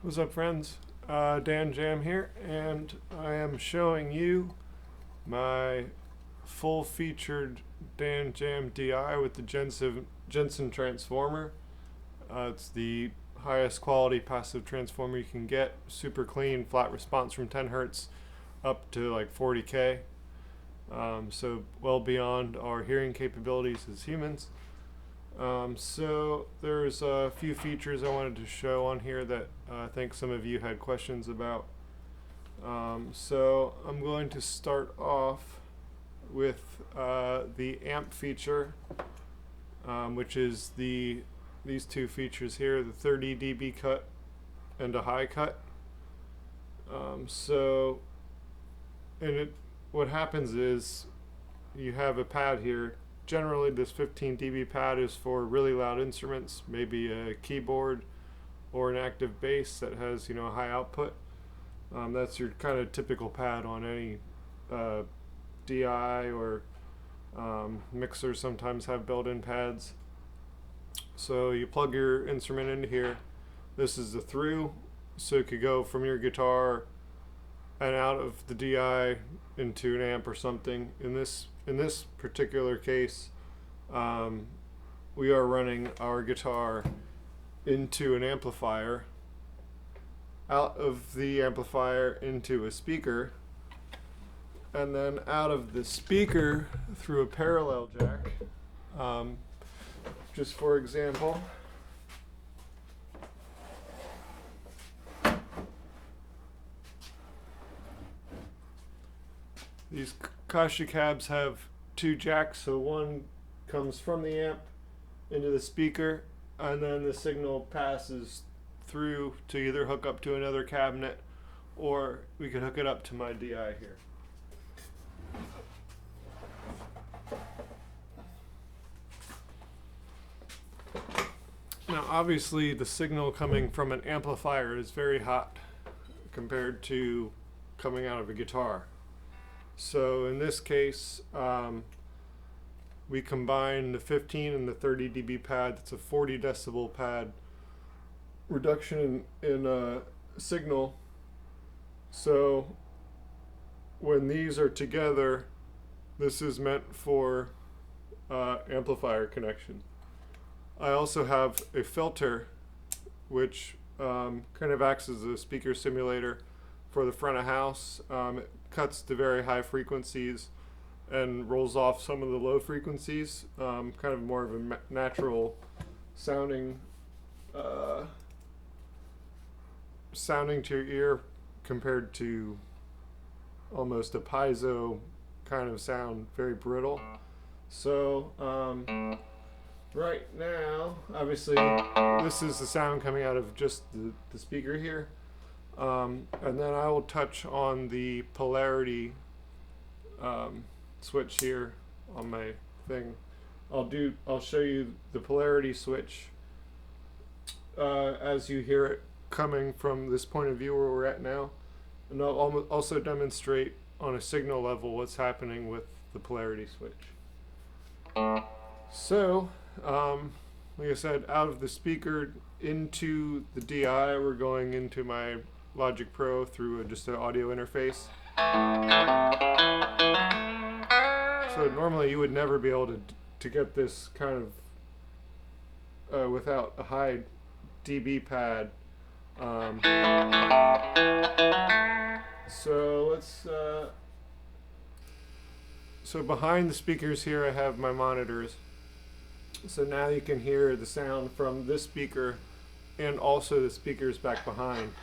What's up, friends? Dan Jam here, and I am showing you my full-featured Dan Jam DI with the Jensen transformer. It's the highest quality passive transformer you can get. Super clean, flat response from 10 hertz up to like 40K. So well beyond our hearing capabilities as humans. So there's a few features I wanted to show on here that I think some of you had questions about. So I'm going to start off with the amp feature, which is these two features here, the 30 dB cut and a high cut. What happens is you have a pad here. Generally, this 15 dB pad is for really loud instruments, maybe a keyboard or an active bass that has, a high output. That's your kind of typical pad on any DI or mixers. Sometimes have built-in pads. So you plug your instrument into here. This is the through, so it could go from your guitar and out of the DI into an amp or something. In this particular case, we are running our guitar into an amplifier, out of the amplifier into a speaker, and then out of the speaker through a parallel jack. Just for example, these Kasha cabs have two jacks, so one comes from the amp into the speaker, and then the signal passes through to either hook up to another cabinet, or we could hook it up to my DI here. Now obviously the signal coming from an amplifier is very hot compared to coming out of a guitar. So in this case, we combine the 15 and the 30 dB pad. That's a 40 decibel pad reduction in signal. So when these are together, this is meant for amplifier connection. I also have a filter which kind of acts as a speaker simulator for the front of house. It cuts to very high frequencies and rolls off some of the low frequencies, kind of more of a natural sounding to your ear compared to almost a piezo kind of sound, very brittle. So right now, obviously, this is the sound coming out of just the speaker here. And then I will touch on the polarity switch here on my thing. I'll show you the polarity switch as you hear it coming from this point of view where we're at now, and I'll also demonstrate on a signal level what's happening with the polarity switch. So like I said, out of the speaker into the DI, we're going into my Logic Pro through just an audio interface. So normally you would never be able to get this kind of without a high dB pad. So behind the speakers here I have my monitors. So now you can hear the sound from this speaker and also the speakers back behind.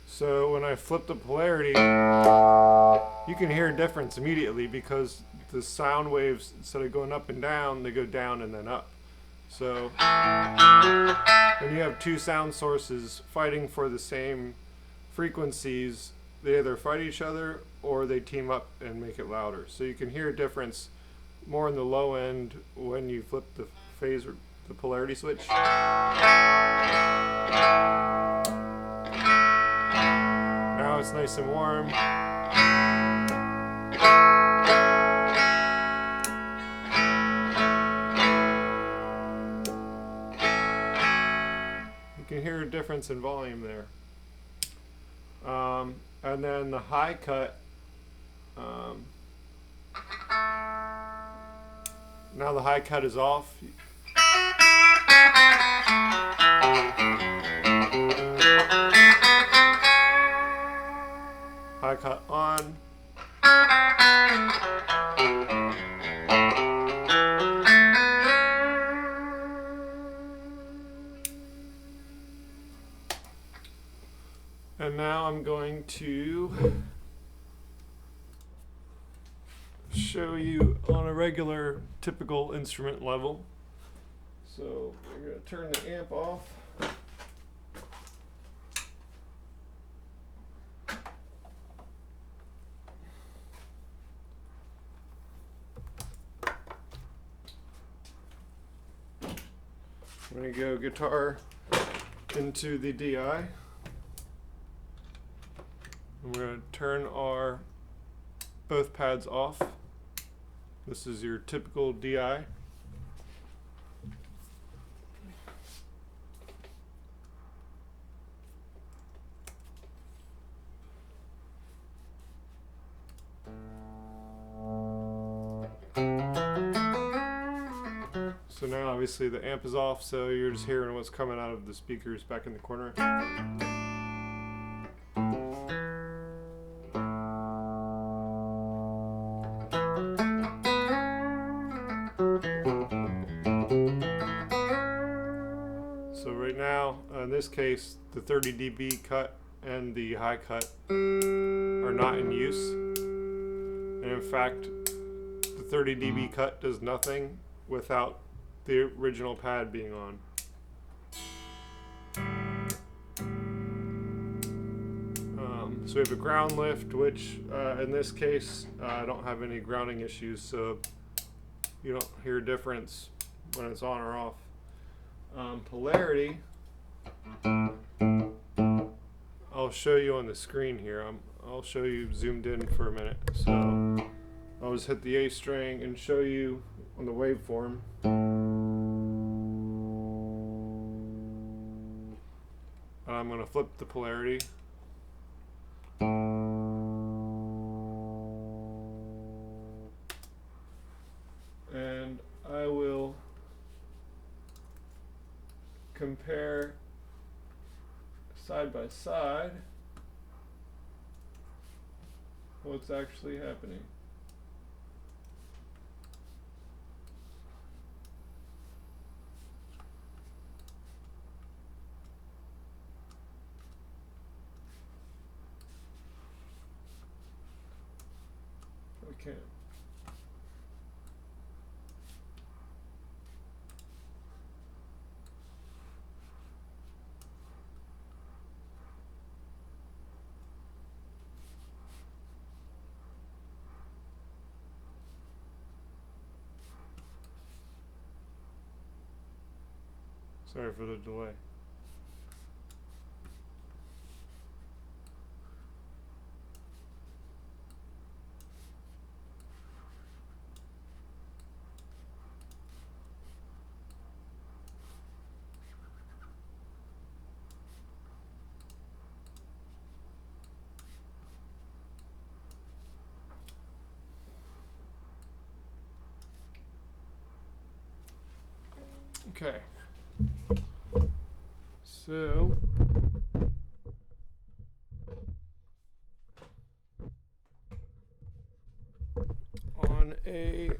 So when I flip the polarity, you can hear a difference immediately because the sound waves, instead of going up and down, they go down and then up. So when you have two sound sources fighting for the same frequencies, they either fight each other or they team up and make it louder. So you can hear a difference more in the low end when you flip the phase or the polarity switch. Now it's nice and warm. difference in volume there. And then the high cut, now the high cut is off. High cut on. And now I'm going to show you on a regular, typical instrument level. So we're going to turn the amp off. I'm going to go guitar into the DI. And we're going to turn our both pads off. This is your typical DI. So now obviously the amp is off, so you're just hearing what's coming out of the speakers back in the corner. So right now, in this case, the 30 dB cut and the high cut are not in use. And in fact, the 30 dB cut does nothing without the original pad being on. So we have a ground lift, which in this case I don't have any grounding issues, so you don't hear a difference when it's on or off. Polarity, I'll show you on the screen here. I'll show you zoomed in for a minute. So I'll just hit the A string and show you on the waveform. I'm going to flip the polarity. And I will compare side by side what's actually happening. Okay. Sorry for the delay. Okay. So on a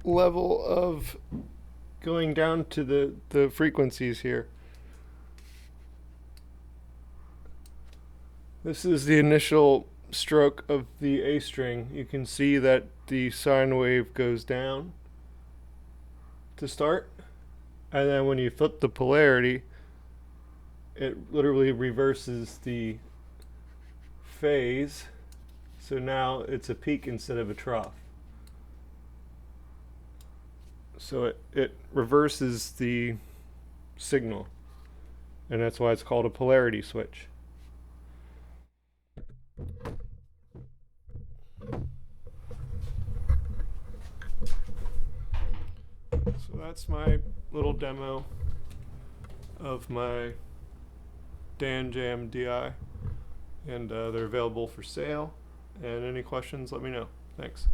level of going down to the frequencies here, this is the initial stroke of the A string. You can see that the sine wave goes down to start. And then when you flip the polarity, it literally reverses the phase. So now it's a peak instead of a trough. So it reverses the signal. And that's why it's called a polarity switch. So that's my little demo. of my Dan Jam DI, and they're available for sale. And any questions, let me know. Thanks.